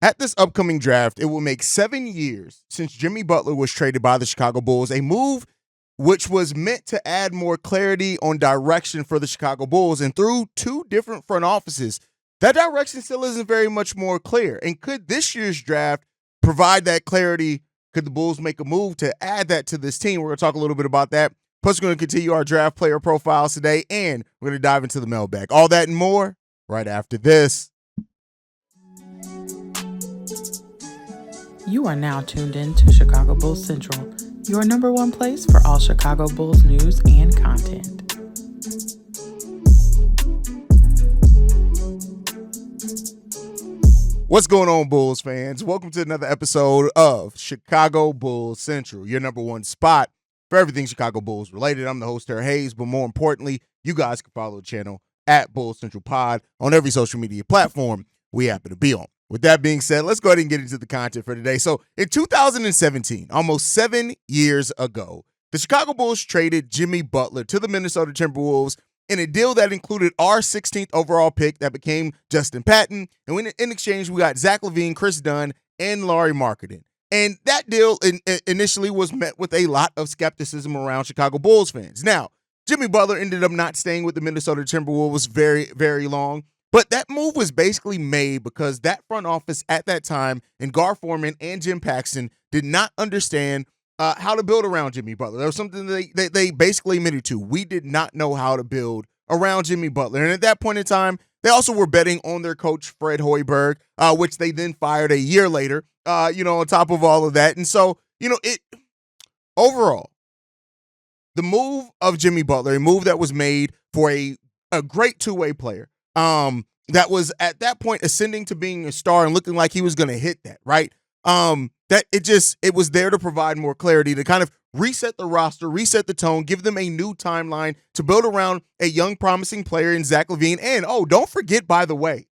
At this upcoming draft, it will make 7 years since Jimmy Butler was traded by the Chicago Bulls, a move which was meant to add more clarity on direction for the Chicago Bulls. And through two different front offices, that direction still isn't very much more clear. And could this year's draft provide that clarity? Could the Bulls make a move to add that to this team? We're going to talk a little bit about that. Plus, we're going to continue our draft player profiles today, and we're going to dive into the mailbag. All that and more right after this. You are now tuned in to Chicago Bulls Central, your number one place for all Chicago Bulls news and content. What's going on, Bulls fans? Welcome to another episode of Chicago Bulls Central, your number one spot for everything Chicago Bulls related. I'm the host, Haize, but more importantly, you guys can follow the channel at Bulls Central Pod on every social media platform we happen to be on. With that being said, let's go ahead and get into the content for today. So in 2017, almost 7 years ago, the Chicago Bulls traded Jimmy Butler to the Minnesota Timberwolves in a deal that included our 16th overall pick that became Justin Patton. And in exchange, we got Zack LaVine, Chris Dunn, and Lauri Markkanen. And that deal initially was met with a lot of skepticism around Chicago Bulls fans. Now, Jimmy Butler ended up not staying with the Minnesota Timberwolves very, very long. But that move was basically made because that front office at that time, and Gar Forman and Jim Paxson, did not understand how to build around Jimmy Butler. There was something they basically admitted to. We did not know how to build around Jimmy Butler. And at that point in time, they also were betting on their coach, Fred Hoiberg, which they then fired a year later, on top of all of that. And so, overall, the move of Jimmy Butler, a move that was made for a great two-way player, that was at that point ascending to being a star and looking like he was going to hit that, right? It was there to provide more clarity, to kind of reset the roster, reset the tone, give them a new timeline to build around a young, promising player in Zack LaVine. And, don't forget, by the way,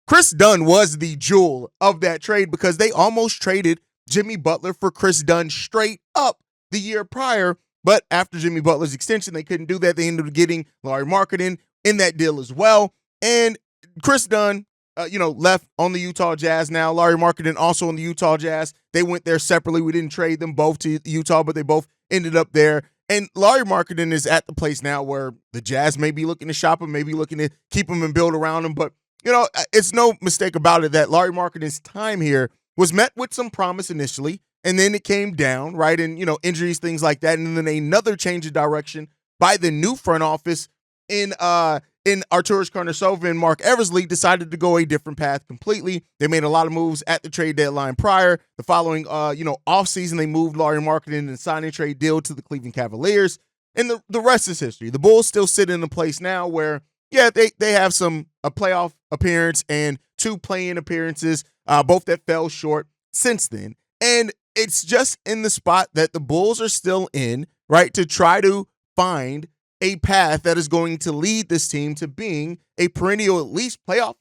Chris Dunn was the jewel of that trade because they almost traded Jimmy Butler for Chris Dunn straight up the year prior. But after Jimmy Butler's extension, they couldn't do that. They ended up getting Lauri Markkanen in that deal as well. And Chris Dunn, left on the Utah Jazz now. Lauri Markkanen also on the Utah Jazz. They went there separately. We didn't trade them both to Utah, but they both ended up there. And Lauri Markkanen is at the place now where the Jazz may be looking to shop him, maybe looking to keep him and build around him. But, it's no mistake about it that Lauri Markkanen's time here was met with some promise initially, and then it came down, right? And, injuries, things like that. And then another change of direction by the new front office in Arturas Karnisovas and Mark Eversley decided to go a different path completely. They made a lot of moves at the trade deadline prior. The following, offseason, they moved Lauri Markkanen and signed a trade deal to the Cleveland Cavaliers. And the rest is history. The Bulls still sit in a place now where, they have a playoff appearance and 2 play-in appearances, both that fell short since then. And it's just in the spot that the Bulls are still in, right, to try to find a path that is going to lead this team to being a perennial, at least playoff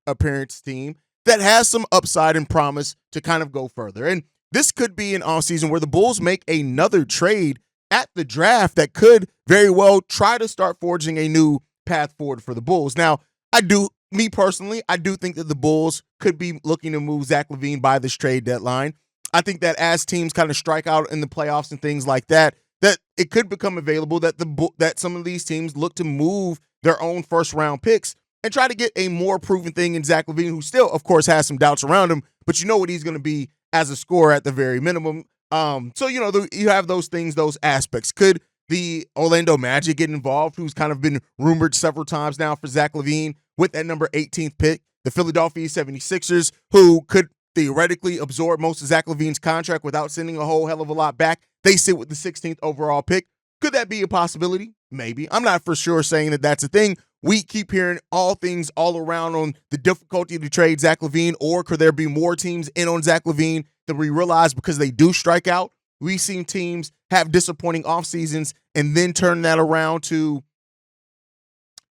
appearance team that has some upside and promise to kind of go further. And this could be an offseason where the Bulls make another trade at the draft that could very well try to start forging a new path forward for the Bulls. Now, I do think that the Bulls could be looking to move Zack LaVine by this trade deadline. I think that as teams kind of strike out in the playoffs and things like that, that it could become available that some of these teams look to move their own first-round picks and try to get a more proven thing in Zack LaVine, who still, of course, has some doubts around him, but you know what he's going to be as a scorer at the very minimum. So, you have those things, those aspects. Could the Orlando Magic get involved, who's kind of been rumored several times now for Zack LaVine with that number 18th pick? The Philadelphia 76ers, who could theoretically absorb most of Zack LaVine's contract without sending a whole hell of a lot back. They sit with the 16th overall pick. Could that be a possibility? Maybe. I'm not for sure saying that that's a thing. We keep hearing all things all around on the difficulty to trade Zack LaVine, or could there be more teams in on Zack LaVine than we realize because they do strike out? We've seen teams have disappointing off seasons and then turn that around to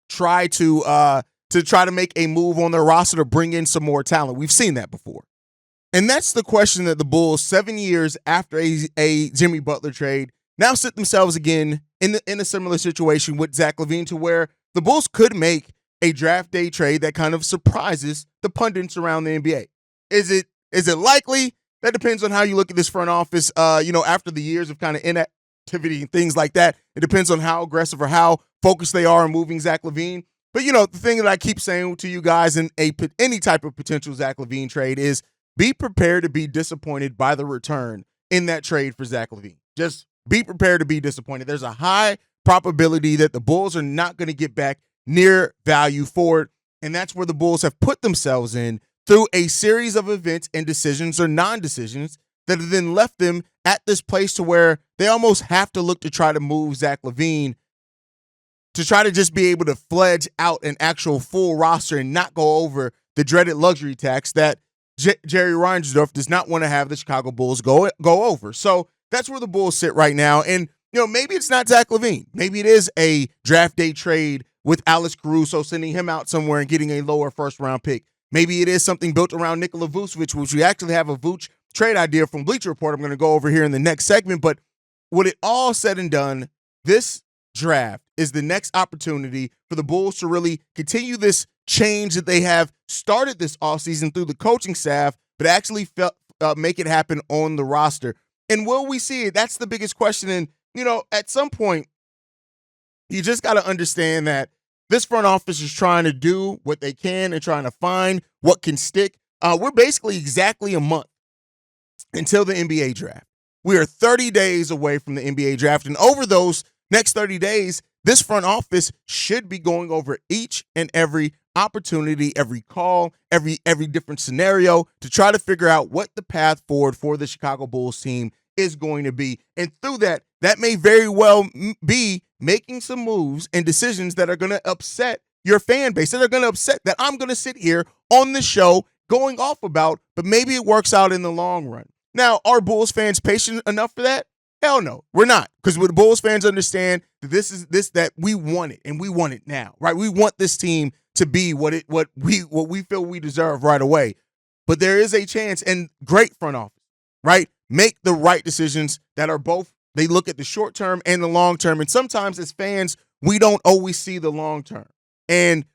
try to make a move on their roster to bring in some more talent. We've seen that before. And that's the question that the Bulls, 7 years after a Jimmy Butler trade, now sit themselves again in a similar situation with Zack LaVine, to where the Bulls could make a draft day trade that kind of surprises the pundits around the NBA. Is it likely? That depends on how you look at this front office. After the years of kind of inactivity and things like that, it depends on how aggressive or how focused they are on moving Zack LaVine. But the thing that I keep saying to you guys in any type of potential Zack LaVine trade is be prepared to be disappointed by the return in that trade for Zack LaVine. Just be prepared to be disappointed. There's a high probability that the Bulls are not going to get back near value for it, and that's where the Bulls have put themselves in through a series of events and decisions or non-decisions that have then left them at this place to where they almost have to look to try to move Zack LaVine to try to just be able to fledge out an actual full roster and not go over the dreaded luxury tax that Jerry Reinsdorf does not want to have the Chicago Bulls go over. So that's where the Bulls sit right now. And, maybe it's not Zack LaVine. Maybe it is a draft day trade with Alex Caruso, sending him out somewhere and getting a lower first-round pick. Maybe it is something built around Nikola Vucevic, which we actually have a Vuce trade idea from Bleacher Report I'm going to go over here in the next segment. But with it all said and done, this draft is the next opportunity for the Bulls to really continue this change that they have started this offseason through the coaching staff, but actually make it happen on the roster. And will we see it? That's the biggest question. And, at some point, you just got to understand that this front office is trying to do what they can and trying to find what can stick. We're basically exactly a month until the NBA draft. We are 30 days away from the NBA draft. And over those next 30 days, this front office should be going over each and every opportunity, every call, every different scenario to try to figure out what the path forward for the Chicago Bulls team is going to be. And through that may very well be making some moves and decisions that are going to upset your fan base, that are going to upset that I'm going to sit here on the show going off about, but maybe it works out in the long run. Now, are Bulls fans patient enough for that? Hell no, we're not. Because the Bulls fans understand that that we want it, and we want it now, right? We want this team to be what we feel we deserve right away. But there is a chance, and great front office, right? Make the right decisions that are both, they look at the short term and the long term. And sometimes as fans, we don't always see the long term. And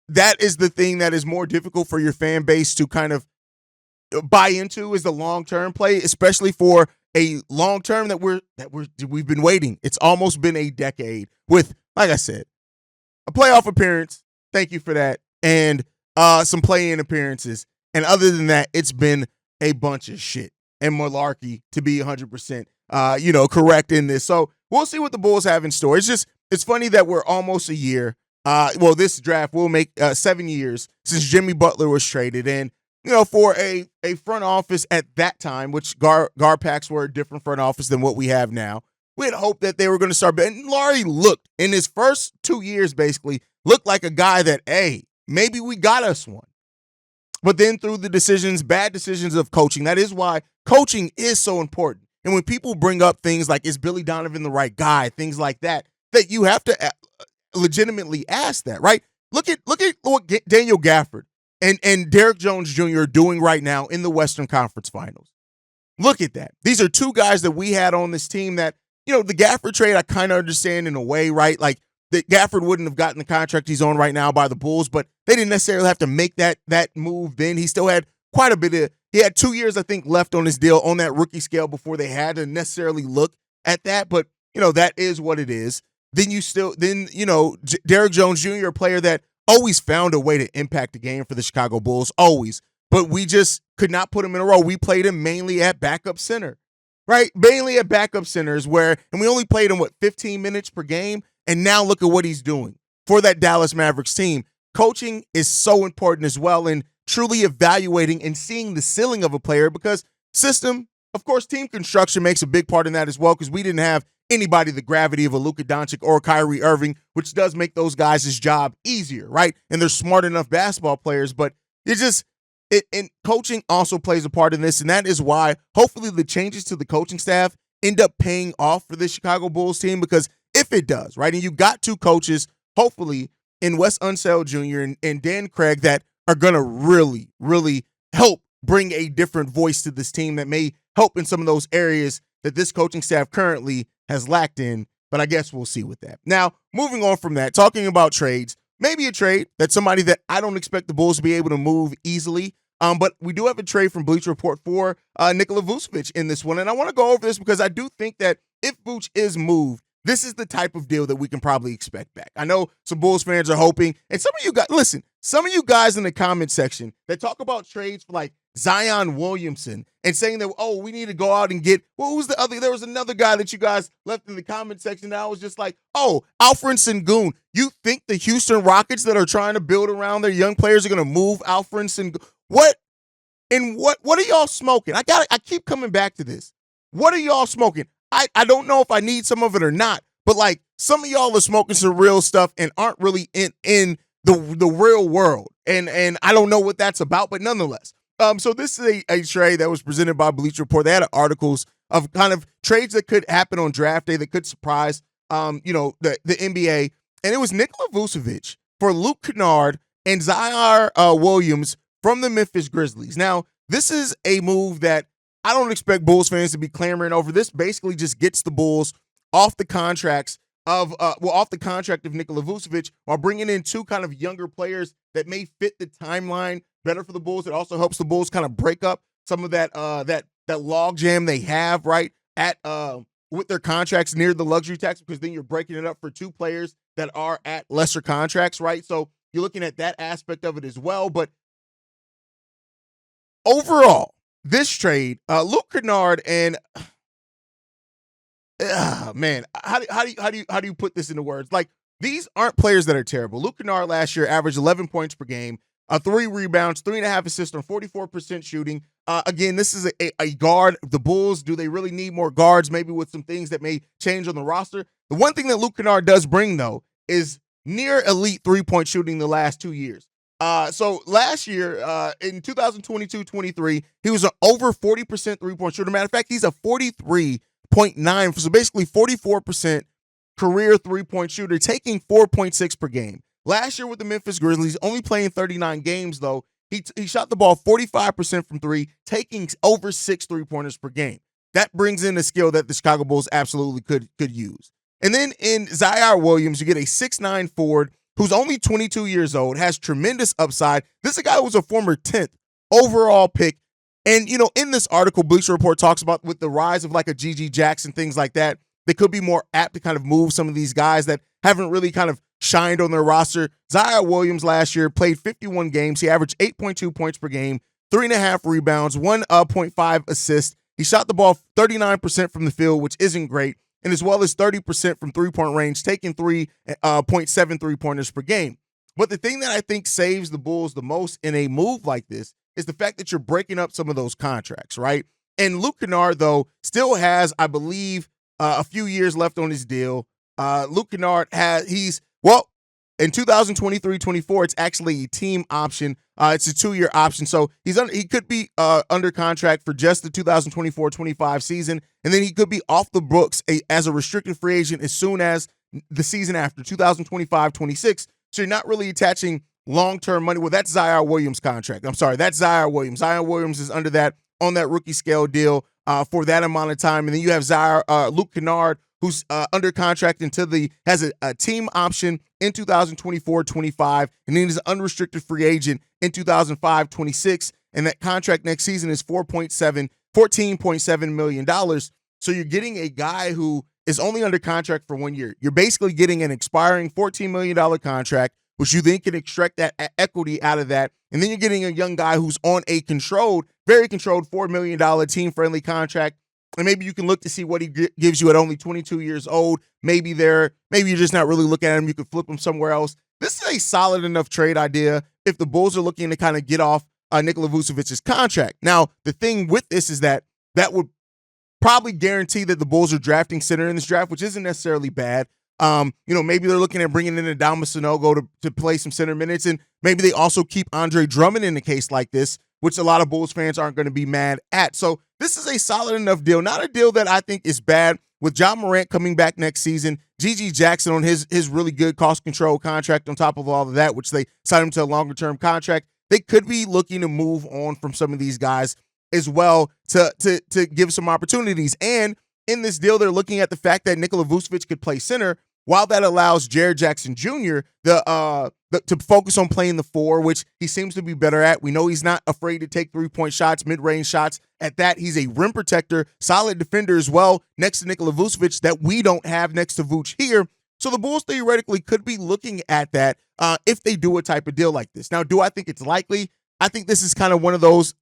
that is the thing that is more difficult for your fan base to kind of buy into, is the long-term play, especially for a long-term that we've been waiting. It's almost been a decade with, like I said, a playoff appearance. Thank you for that. And some play-in appearances. And other than that, it's been a bunch of shit and malarkey, to be 100% correct in this. So we'll see what the Bulls have in store. It's funny that we're almost a year. This draft will make 7 years since Jimmy Butler was traded. And, for a front office at that time, which Garpax were a different front office than what we have now, we had hoped that they were going to start. And Laurie looked, in his first 2 years, basically, looked like a guy that, hey, maybe we got us one. But then through the bad decisions of coaching, that is why coaching is so important. And when people bring up things like, is Billy Donovan the right guy, things like that you have to legitimately ask that, right? Look at what Daniel Gafford and Derrick Jones Jr. are doing right now in the Western Conference Finals. Look at that. These are two guys that we had on this team that, the Gafford trade I kind of understand in a way, right? Like, that Gafford wouldn't have gotten the contract he's on right now by the Bulls, but they didn't necessarily have to make that move then. He still had quite a bit of, he had 2 years, I think, left on his deal on that rookie scale before they had to necessarily look at that. But, that is what it is. Then Derrick Jones Jr., a player that always found a way to impact the game for the Chicago Bulls, always. But we just could not put him in a row. We played him mainly at backup center, right? Mainly at backup centers and we only played him, 15 minutes per game? And now look at what he's doing for that Dallas Mavericks team. Coaching is so important as well, and truly evaluating and seeing the ceiling of a player, because system, of course, team construction makes a big part in that as well, because we didn't have anybody the gravity of a Luka Doncic or Kyrie Irving, which does make those guys' job easier, right? And they're smart enough basketball players, but and coaching also plays a part in this, and that is why hopefully the changes to the coaching staff end up paying off for the Chicago Bulls team, because if it does, right, and you got two coaches, hopefully, in Wes Unseld Jr. and Dan Craig, that are going to really, really help bring a different voice to this team that may help in some of those areas that this coaching staff currently has lacked in, but I guess we'll see with that. Now, moving on from that, talking about trades, maybe a trade that's somebody that I don't expect the Bulls to be able to move easily. But we do have a trade from Bleacher Report for Nikola Vucevic in this one. And I want to go over this because I do think that if Vooch is moved, this is the type of deal that we can probably expect back. I know some Bulls fans are hoping, and some of you guys, listen, some of you guys in the comment section that talk about trades for like Zion Williamson and saying that, oh, we need to go out and get, well, who's the other? There was another guy that you guys left in the comment section that I was just like, oh, Alfred Sengun. You think the Houston Rockets that are trying to build around their young players are going to move Alfred Sengun? What are y'all smoking? I keep coming back to this. What are y'all smoking? I don't know if I need some of it or not, but like some of y'all are smoking some real stuff and aren't really in the real world. And I don't know what that's about, but nonetheless. So this is a trade that was presented by Bleacher Report. They had articles of kind of trades that could happen on draft day that could surprise the NBA. And it was Nikola Vucevic for Luke Kennard and Zaire Williams from the Memphis Grizzlies. Now, this is a move that I don't expect Bulls fans to be clamoring over. This basically just gets the Bulls off the contract of Nikola Vucevic while bringing in two kind of younger players that may fit the timeline better for the Bulls. It also helps the Bulls kind of break up some of that log jam they have right at with their contracts near the luxury tax, because then you're breaking it up for two players that are at lesser contracts, right? So you're looking at that aspect of it as well. But overall, this trade, Luke Kennard and man, how do you put this into words? Like, these aren't players that are terrible. Luke Kennard last year averaged 11 points per game, 3 rebounds, 3.5 assists on 44% shooting. Again, this is a guard. The Bulls, do they really need more guards? Maybe with some things that may change on the roster. The one thing that Luke Kennard does bring, though, is near elite 3-point shooting the last 2 years. So last year, in 2022-23, he was an over 40% 3-point shooter. Matter of fact, he's a 43.9, so basically 44% career 3-point shooter, taking 4.6 per game. Last year with the Memphis Grizzlies, only playing 39 games, though, he shot the ball 45% from three, taking over 6 3-pointers per game. That brings in a skill that the Chicago Bulls absolutely could use. And then in Zaire Williams, you get a 6'9" forward who's only 22 years old, has tremendous upside. This is a guy who was a former 10th overall pick. And, in this article, Bleacher Report talks about with the rise of like a G.G. Jackson, things like that, they could be more apt to kind of move some of these guys that haven't really kind of shined on their roster. Zaire Williams last year played 51 games. He averaged 8.2 points per game, 3.5 rebounds, 1.5 assists. He shot the ball 39% from the field, which isn't great, and as well as 30% from three-point range, taking 3.7 three-pointers per game. But the thing that I think saves the Bulls the most in a move like this is the fact that you're breaking up some of those contracts, right? And Luke Kennard, though, still has, I believe, a few years left on his deal. Luke Kennard in 2023-24, it's actually a team option. It's a 2-year option. So he could be under contract for just the 2024-25 season, and then he could be off the books as a restricted free agent as soon as the season after 2025-26. So you're not really attaching long-term money. Well, that's Zaire Williams' contract. I'm sorry, that's Zaire Williams. Zaire Williams is under that on that rookie scale deal for that amount of time. And then you have Luke Kennard, who's under contract has a team option in 2024-25, and then he's an unrestricted free agent in 2025-26, and that contract next season is $14.7 million. So you're getting a guy who is only under contract for 1 year. You're basically getting an expiring $14 million contract, which you then can extract that equity out of that, and then you're getting a young guy who's on a very controlled $4 million team-friendly contract. And maybe you can look to see what he gives you at only 22 years old. Maybe you're just not really looking at him. You could flip him somewhere else. This is a solid enough trade idea if the Bulls are looking to kind of get off Nikola Vucevic's contract. Now, the thing with this is that would probably guarantee that the Bulls are drafting center in this draft, which isn't necessarily bad. Maybe they're looking at bringing in Adama Sanogo to play some center minutes, and maybe they also keep Andre Drummond in a case like this, which a lot of Bulls fans aren't going to be mad at. So this is a solid enough deal, not a deal that I think is bad. With John Morant coming back next season, G.G. Jackson on his really good cost control contract on top of all of that, which they signed him to a longer-term contract, they could be looking to move on from some of these guys as well to give some opportunities. And in this deal, they're looking at the fact that Nikola Vucevic could play center, while that allows Jared Jackson Jr. To focus on playing the 4, which he seems to be better at. We know he's not afraid to take three-point shots, mid-range shots. At that, he's a rim protector, solid defender as well, next to Nikola Vucevic that we don't have next to Vooch here. So the Bulls theoretically could be looking at that if they do a type of deal like this. Now, do I think it's likely? I think this is kind of one of those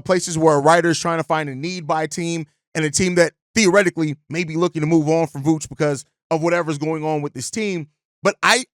places where a writer is trying to find a need by a team, and a team that theoretically may be looking to move on from Vooch because of whatever's going on with this team. But I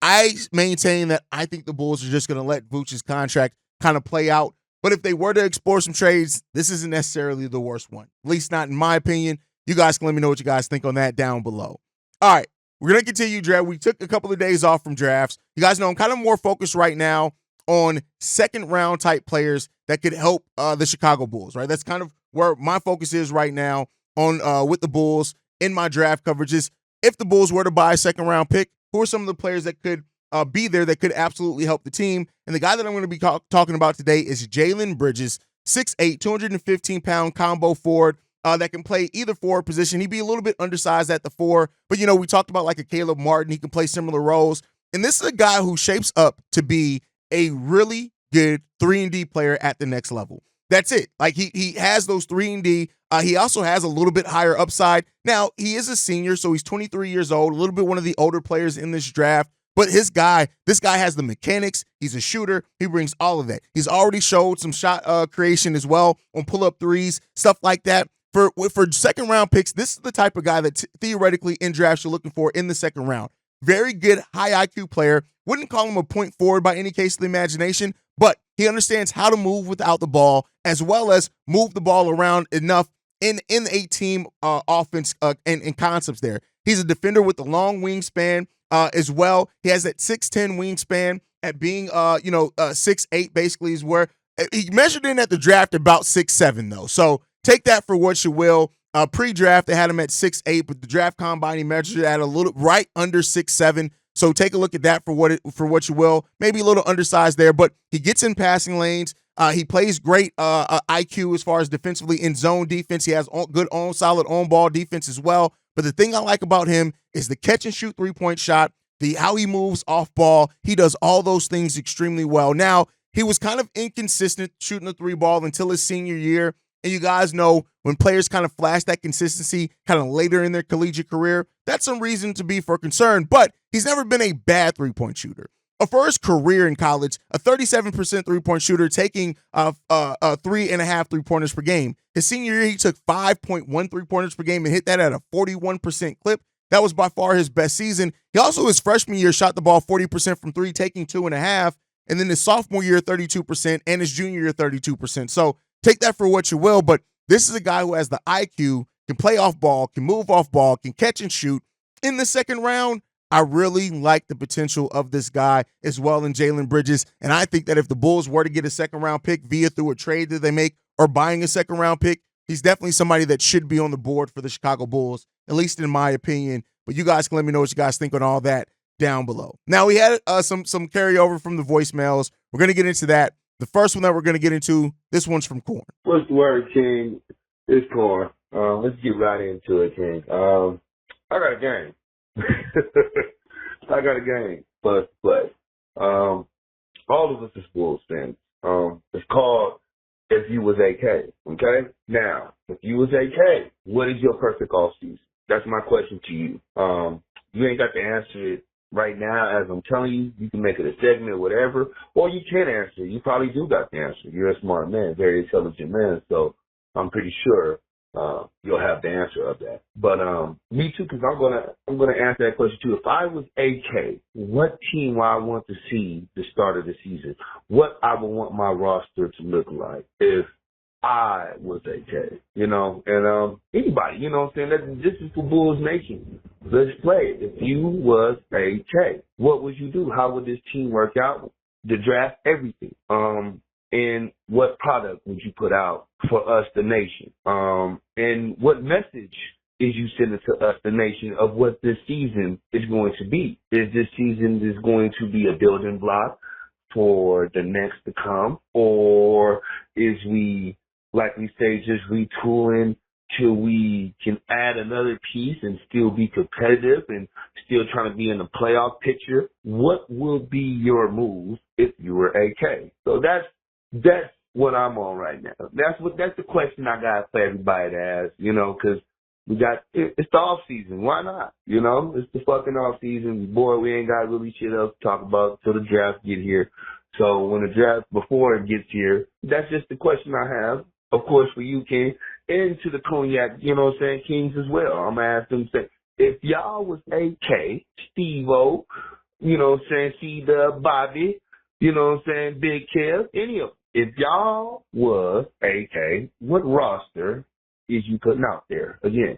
maintain that I think the Bulls are just going to let Vooch's contract kind of play out. But if they were to explore some trades, this isn't necessarily the worst one, at least not in my opinion. You guys can let me know what you guys think on that down below. All right, we're going to continue draft. We took a couple of days off from drafts. You guys know I'm kind of more focused right now on second-round type players that could help the Chicago Bulls, right? That's kind of where my focus is right now on with the Bulls in my draft coverages. If the Bulls were to buy a second-round pick, who are some of the players that could be there that could absolutely help the team? And the guy that I'm going to be talking about today is Jalen Bridges, 6'8", 215-pound combo forward that can play either forward position. He'd be a little bit undersized at the 4, but, you know, we talked about like a Caleb Martin. He can play similar roles. And this is a guy who shapes up to be a really good 3-and-D player at the next level. That's it. Like he has those 3-and-D. He also has a little bit higher upside. Now, he is a senior, so he's 23 years old, a little bit one of the older players in this draft. But this guy has the mechanics. He's a shooter. He brings all of that. He's already showed some shot creation as well on pull-up threes, stuff like that. For second-round picks, this is the type of guy that theoretically in drafts you're looking for in the second round. Very good, high IQ player. Wouldn't call him a point forward by any case of the imagination, but he understands how to move without the ball as well as move the ball around enough in a team offense and concepts there. He's a defender with a long wingspan as well. He has that 6'10" wingspan at being 6'8" basically is where he measured in at the draft about 6'7" though. So take that for what you will. Pre-draft, they had him at 6'8", but the draft combine, he measured at a little right under 6'7". So take a look at that for what you will. Maybe a little undersized there, but he gets in passing lanes. He plays great IQ as far as defensively in zone defense. He has good solid on-ball defense as well. But the thing I like about him is the catch-and-shoot three-point shot, how he moves off ball. He does all those things extremely well. Now, he was kind of inconsistent shooting the 3-ball until his senior year. And you guys know when players kind of flash that consistency kind of later in their collegiate career, that's some reason to be for concern. But he's never been a bad three-point shooter. For his career in college, a 37% three-point shooter, taking 3.5 three-pointers per game. His senior year, he took 5.1 three-pointers per game and hit that at a 41% clip. That was by far his best season. He also, his freshman year, shot the ball 40% from 3, taking 2.5. And then his sophomore year, 32%, and his junior year, 32%. So take that for what you will, but this is a guy who has the IQ, can play off ball, can move off ball, can catch and shoot. In the second round, I really like the potential of this guy as well in Jalen Bridges, and I think that if the Bulls were to get a second-round pick through a trade that they make or buying a second-round pick, he's definitely somebody that should be on the board for the Chicago Bulls, at least in my opinion. But you guys can let me know what you guys think on all that down below. Now, we had some carryover from the voicemails. We're going to get into that. The first one that we're going to get into, this one's from Corn. What's the word, King? It's Corn. Let's get right into it, King. I got a game. I got a game for us to play. All of us is Bulls fans. It's called If You Was AK, okay? Now, if you was AK, what is your perfect offseason? That's my question to you. You ain't got to answer it right now, as I'm telling you. You can make it a segment or whatever, or you can answer. You probably do got the answer. You're a smart man, very intelligent man, so I'm pretty sure you'll have the answer of that. But me too, because I'm gonna answer that question too. If I was AK, what team would I want to see the start of the season? What I would want my roster to look like if I was AK, and anybody, you know what I'm saying? This is for Bulls Nation. Let's play it. If you was AK, what would you do? How would this team work out? The draft, everything. And what product would you put out for us, the nation? And what message is you sending to us, the nation, of what this season is going to be? Is this season is going to be a building block for the next to come? Or is we, like we say, just retooling till we can add another piece and still be competitive and still trying to be in the playoff picture? What will be your move if you were AK? So that's what I'm on right now. That's the question I got for everybody to ask, because it's the off season. Why not? It's the fucking off season. Boy, we ain't got really shit else to talk about till the draft get here. So when the draft, before it gets here, that's just the question I have. Of course, for you, King, and to the Cognac, Kings as well. I'm going to ask them, say, if y'all was AK, Steve-O, C-Dub, Bobby, Big Kev, any of them, if y'all was AK, what roster is you putting out there? Again,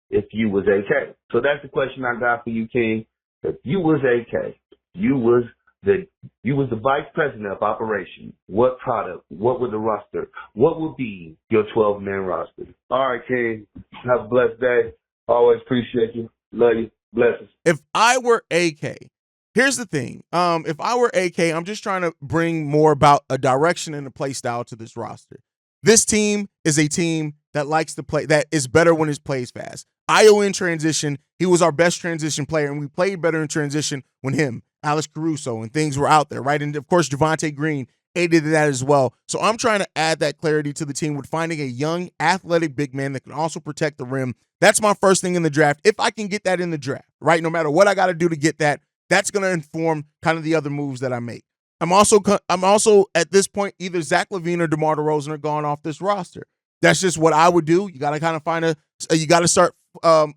if you was AK. So that's the question I got for you, King. If you was AK, you was the vice president of operations. What product? What would the roster? What would be your 12-man roster? All right, King. Have a blessed day. Always appreciate you. Love you. Blessings. If I were AK, here's the thing. If I were AK, I'm just trying to bring more about a direction and a play style to this roster. This team is a team that likes to play, that is better when it plays fast. Io in transition, he was our best transition player, and we played better in transition when him, Alex Caruso, and things were out there, right? And, of course, Javonte Green aided that as well. So I'm trying to add that clarity to the team with finding a young, athletic big man that can also protect the rim. That's my first thing in the draft. If I can get that in the draft, right, no matter what I got to do to get that, that's going to inform kind of the other moves that I make. I'm also at this point, either Zack LaVine or DeMar DeRozan are gone off this roster. That's just what I would do. You got to kind of you got to start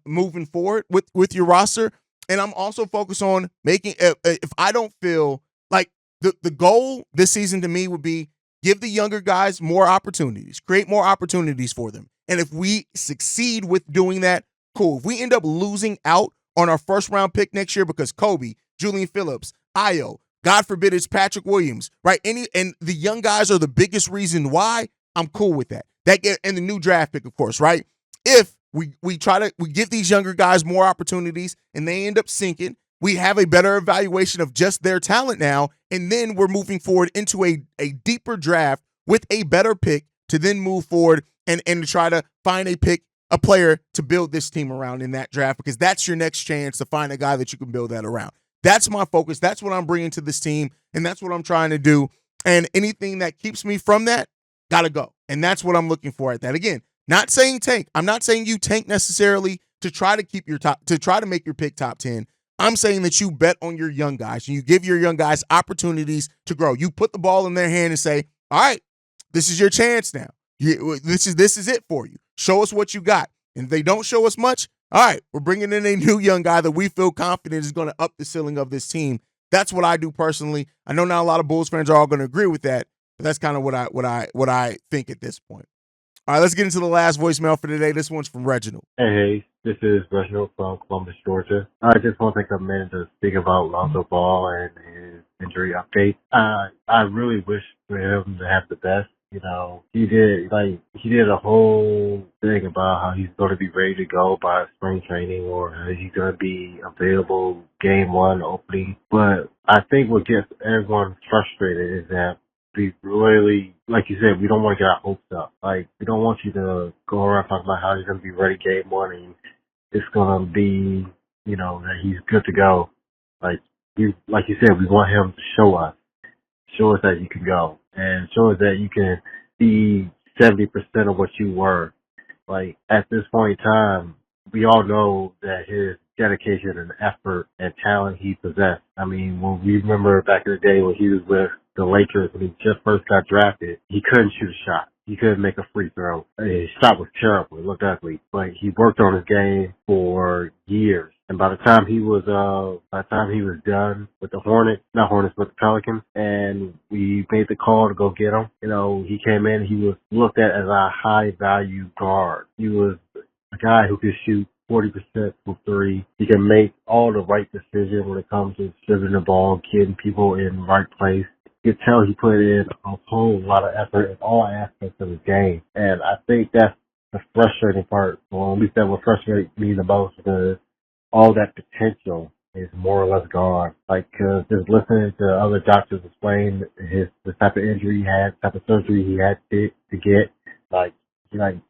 moving forward with your roster. And I'm also focused on making, if I don't feel like the goal this season to me would be give the younger guys more opportunities, create more opportunities for them. And if we succeed with doing that, cool. If we end up losing out on our first round pick next year because Kobe, Julian Phillips, Io, God forbid it's Patrick Williams, right? And the young guys are the biggest reason why, I'm cool with that. And the new draft pick, of course, right? If we give these younger guys more opportunities and they end up sinking, we have a better evaluation of just their talent now, and then we're moving forward into a deeper draft with a better pick to then move forward and to try to find a player to build this team around in that draft, because that's your next chance to find a guy that you can build that around. That's my focus. That's what I'm bringing to this team, and that's what I'm trying to do. And anything that keeps me from that, gotta go. And that's what I'm looking for at that. Again, not saying tank. I'm not saying you tank necessarily to try to keep to try to make your pick top 10. I'm saying that you bet on your young guys and you give your young guys opportunities to grow. You put the ball in their hand and say, all right, this is your chance now. This is it for you. Show us what you got. And if they don't show us much, all right, we're bringing in a new young guy that we feel confident is going to up the ceiling of this team. That's what I do personally. I know not a lot of Bulls fans are all going to agree with that, but that's kind of what I think at this point. All right, let's get into the last voicemail for today. This one's from Reginald. Hey, this is Reginald from Columbus, Georgia. I just want to take a minute to speak about Lonzo Ball and his injury update. I really wish for him to have the best. He did a whole thing about how he's going to be ready to go by spring training, or he's going to be available game one opening. But I think what gets everyone frustrated is that we really, like you said, we don't want to get our hopes up. Like, we don't want you to go around talking about how he's going to be ready game one and it's going to be, that he's good to go. Like you said, we want him to show us that you can go and show us that you can be 70% of what you were. Like, at this point in time, we all know that his dedication and effort and talent he possessed. I mean, when we remember back in the day when he was with the Lakers, when he just first got drafted, he couldn't shoot a shot. He couldn't make a free throw. His shot was terrible. It looked ugly. But he worked on his game for years. And by the time he was done with the the Pelicans, and we made the call to go get him, he came in, he was looked at as a high value guard. He was a guy who could shoot 40% from three. He can make all the right decisions when it comes to distributing the ball, getting people in the right place. You could tell he put in a whole lot of effort in all aspects of his game. And I think that's the frustrating part. Well, at least that would frustrate me the most, because all that potential is more or less gone. Like, just listening to other doctors explain the type of injury he had, type of surgery he had to get, like,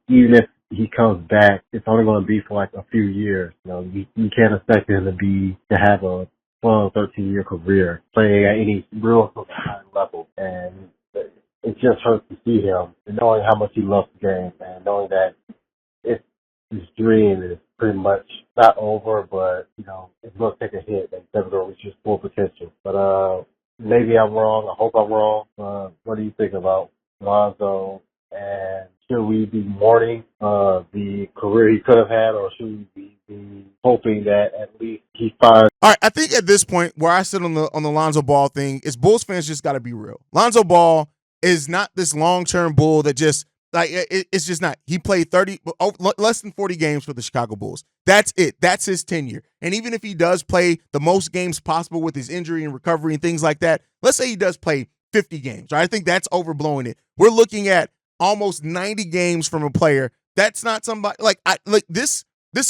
even he comes back, it's only going to be for like a few years. You know, you can't expect him to have a 12, 13-year career playing at any real high level. And it just hurts to see him, and knowing how much he loves the game, and knowing that his dream is pretty much not over, but, you know, it's going to take a hit and never going to reach his full potential. But maybe I'm wrong. I hope I'm wrong. What do you think about Lonzo? And should we be mourning the career he could have had, or should we be hoping that at least he finds? All right, I think at this point where I sit on the Lonzo Ball thing is Bulls fans just got to be real. Lonzo Ball is not this long-term Bull that just like it's just not. He played less than 40 games for the Chicago Bulls. That's it. That's his tenure. And even if he does play the most games possible with his injury and recovery and things like that, let's say he does play 50 games. Right? I think that's overblowing it. We're looking at almost 90 games from a player. That's not somebody like this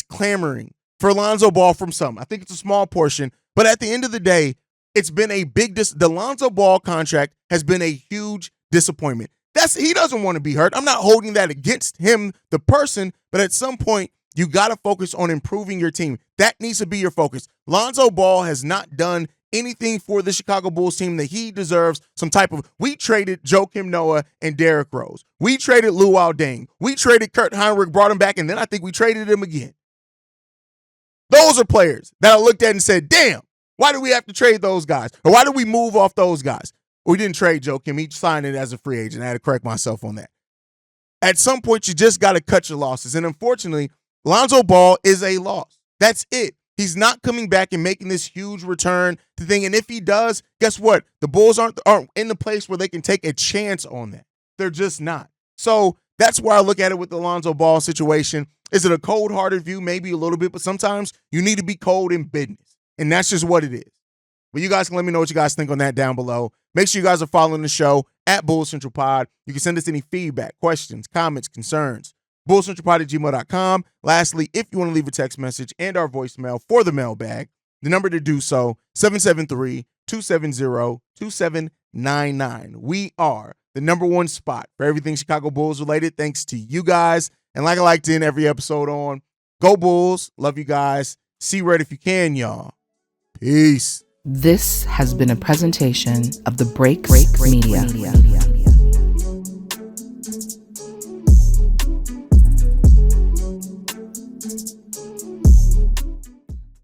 clamoring for Lonzo Ball from some. I think it's a small portion, but at the end of the day, it's been a big the Lonzo Ball contract has been a huge disappointment. He doesn't want to be hurt. I'm not holding that against him, the person, but at some point, you got to focus on improving your team. That needs to be your focus. Lonzo Ball has not done anything for the Chicago Bulls team that he deserves some type of. We traded Joakim Noah and Derrick Rose. We traded Luol Deng. We traded Kurt Heinrich, brought him back, and then I think we traded him again. Those are players that I looked at and said, damn, why do we have to trade those guys? Or why do we move off those guys? We didn't trade Joakim. He signed it as a free agent. I had to correct myself on that. At some point, you just got to cut your losses. And unfortunately, Lonzo Ball is a loss. That's it. He's not coming back and making this huge return to thing. And if he does, guess what? The Bulls aren't in the place where they can take a chance on that. They're just not. So that's where I look at it with the Lonzo Ball situation. Is it a cold-hearted view? Maybe a little bit, but sometimes you need to be cold in business. And that's just what it is. But you guys can let me know what you guys think on that down below. Make sure you guys are following the show at Bulls Central Pod. You can send us any feedback, questions, comments, concerns. BullsCentralPod@gmail.com. Lastly, if you want to leave a text message and our voicemail for the mailbag, the number to do so, 773-270-2799. We are the number one spot for everything Chicago Bulls related, thanks to you guys. And like I like to end every episode on, go Bulls. Love you guys. See red if you can, y'all. Peace. This has been a presentation of the Break Media.